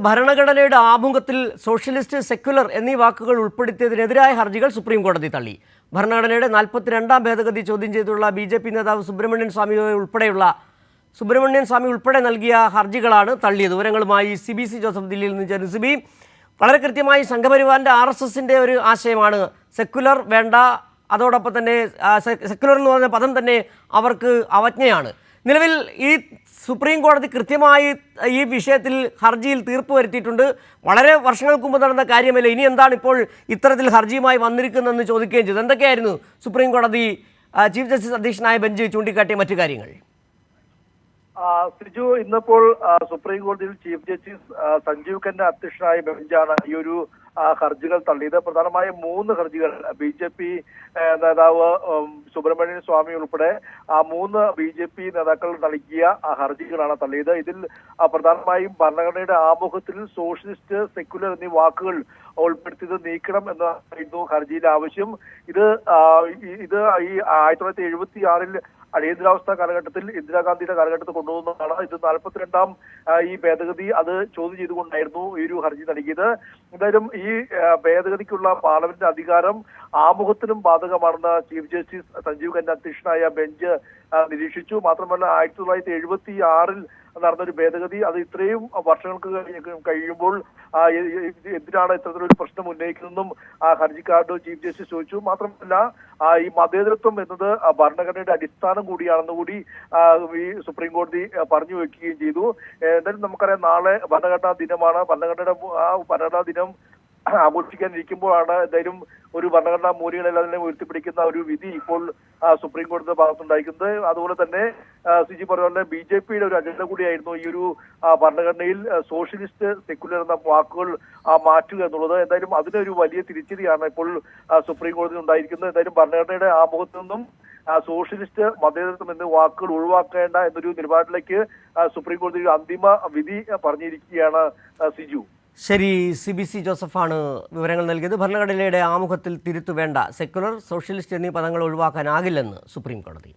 ഭരണഘടനയുടെ ആമുഖത്തിൽ socialist, secular എന്നീ വാക്കുകൾ ഉൾപ്പെടുത്തിയതിനെതിരായ ഹർജികൾ സുപ്രീം കോടതി തള്ളി. ഭരണഘടനയുടെ 42ാം ഭേദഗതി ചോദ്യം ചെയ്തുള്ള BJP നേതാവ് സുബ്രഹ്മണ്യൻ സ്വാമി ഉൾപ്പെടെ നൽകിയ ഹർജികളാണ് തള്ളിയത്. വിവരങ്ങളുമായി CBC ജോസഫ് ദില്ലിയിൽ നിന്ന് ചേർന്നു. സിബി, വളരെ കൃത്യമായി സംഘപരിവാറിൻ്റെ RSSൻ്റെ ഒരു ആശയമാണ് സെക്യുലർ വേണ്ട, അതോടൊപ്പം തന്നെ സെക്യുലർ എന്ന് പറഞ്ഞ പദം തന്നെ അവർക്ക് അവജ്ഞയാണ്. നിലവിൽ ഈ സുപ്രീം കോടതി കൃത്യമായി ഈ വിഷയത്തിൽ ഹർജിയിൽ തീർപ്പ് വരുത്തിയിട്ടുണ്ട്. വളരെ വർഷങ്ങൾക്ക് മുമ്പ് നടന്ന കാര്യമല്ല, ഇനി എന്താണ് ഇപ്പോൾ ഇത്തരത്തിൽ ഹർജിയുമായി വന്നിരിക്കുന്നതെന്ന് ചോദിക്കുകയും ചെയ്തു. എന്തൊക്കെയായിരുന്നു സുപ്രീം കോടതി ചീഫ് ജസ്റ്റിസ് അധ്യക്ഷനായ ബെഞ്ച് ചൂണ്ടിക്കാട്ടിയ മറ്റു കാര്യങ്ങൾ? സിജു, ഇന്നിപ്പോൾ സുപ്രീം കോടതിയിൽ ചീഫ് ജസ്റ്റിസ് സഞ്ജീവ് ഖന്ന അധ്യക്ഷനായ ബെഞ്ചാണ് ഈ ഒരു ഹർജികൾ തള്ളിയത്. പ്രധാനമായും 3 ഹർജികൾ BJP നേതാവ് സുബ്രഹ്മണ്യൻ സ്വാമി ഉൾപ്പെടെ 3 BJP നേതാക്കൾ നൽകിയ ഹർജികളാണ് തള്ളിയത്. ഇതിൽ പ്രധാനമായും ഭരണഘടനയുടെ ആമുഖത്തിൽ സോഷ്യലിസ്റ്റ്, സെക്യുലർ എന്നീ വാക്കുകൾ ഉൾപ്പെടുത്തിയത് നീക്കണം എന്നായിരുന്നു ഹർജിയിലെ ആവശ്യം. ഇത് ഈ 1976 അടിയന്തരാവസ്ഥ കാലഘട്ടത്തിൽ ഇന്ദിരാഗാന്ധിയുടെ കാലഘട്ടത്തിൽ കൊണ്ടുവന്നതാണ്. ഇത് 42ാം ഈ ഭേദഗതി അത് ചോദ്യം ചെയ്തുകൊണ്ടായിരുന്നു ഈ ഒരു ഹർജി നൽകിയത്. എന്തായാലും ഈ ഭേദഗതിക്കുള്ള പാർലമെന്റ് അധികാരം ആമുഖത്തിനും ബാധകമാണെന്ന് ചീഫ് ജസ്റ്റിസ് സഞ്ജീവ് ഖന്ന അധ്യക്ഷനായ ബെഞ്ച് നിരീക്ഷിച്ചു. മാത്രമല്ല 1976 നടന്നൊരു ഭേദഗതി അത് ഇത്രയും വർഷങ്ങൾക്ക് കഴിയുമ്പോൾ എന്തിനാണ് ഇത്തരത്തിലൊരു പ്രശ്നം ഉന്നയിക്കുന്നതെന്നും ഹർജിക്കാരോട് ചീഫ് ജസ്റ്റിസ് ചോദിച്ചു. മാത്രമല്ല ഈ മതേതരത്വം എന്നത് ഭരണഘടനയുടെ അടിസ്ഥാനം കൂടിയാണെന്ന് കൂടി ഈ സുപ്രീം കോടതി പറഞ്ഞു വെക്കുകയും ചെയ്തു. എന്തായാലും നമുക്കറിയാം, നാളെ ഭരണഘടനാ ദിനമാണ്. ഭരണഘടനാ ദിനം ആഘോഷിക്കാനിരിക്കുമ്പോഴാണ് എന്തായാലും ഒരു ഭരണഘടനാ മൂല്യങ്ങളെല്ലാം തന്നെ ഉയർത്തിപ്പിടിക്കുന്ന ഒരു വിധി ഇപ്പോൾ സുപ്രീം കോടതിയുടെ ഭാഗത്തുണ്ടായിരിക്കുന്നത്. അതുപോലെ തന്നെ സിജി പറഞ്ഞ BJPയുടെ ഒരു അജണ്ട കൂടിയായിരുന്നു ഈ ഒരു ഭരണഘടനയിൽ സോഷ്യലിസ്റ്റ്, സെക്യുലർ എന്ന വാക്കുകൾ മാറ്റുക എന്നുള്ളത്. എന്തായാലും അതിനൊരു വലിയ തിരിച്ചടിയാണ് ഇപ്പോൾ സുപ്രീം കോടതി ഉണ്ടായിരിക്കുന്നത്. എന്തായാലും ഭരണഘടനയുടെ ആമുഖത്തു നിന്നും സോഷ്യലിസ്റ്റ്, മതേതരത്വം എന്നീ വാക്കുകൾ ഒഴിവാക്കേണ്ട എന്നൊരു നിലപാടിലേക്ക് സുപ്രീം കോടതി അന്തിമ വിധി പറഞ്ഞിരിക്കുകയാണ് സിജു. ശരി, CBC ജോസഫാണ് വിവരങ്ങൾ നൽകിയത്. ഭരണഘടനയുടെ ആമുഖത്തിൽ തിരുത്തു വേണ്ട, സെക്യുലർ, സോഷ്യലിസ്റ്റ് എന്നീ പദങ്ങൾ ഒഴിവാക്കാനാകില്ലെന്ന് സുപ്രീം കോടതി.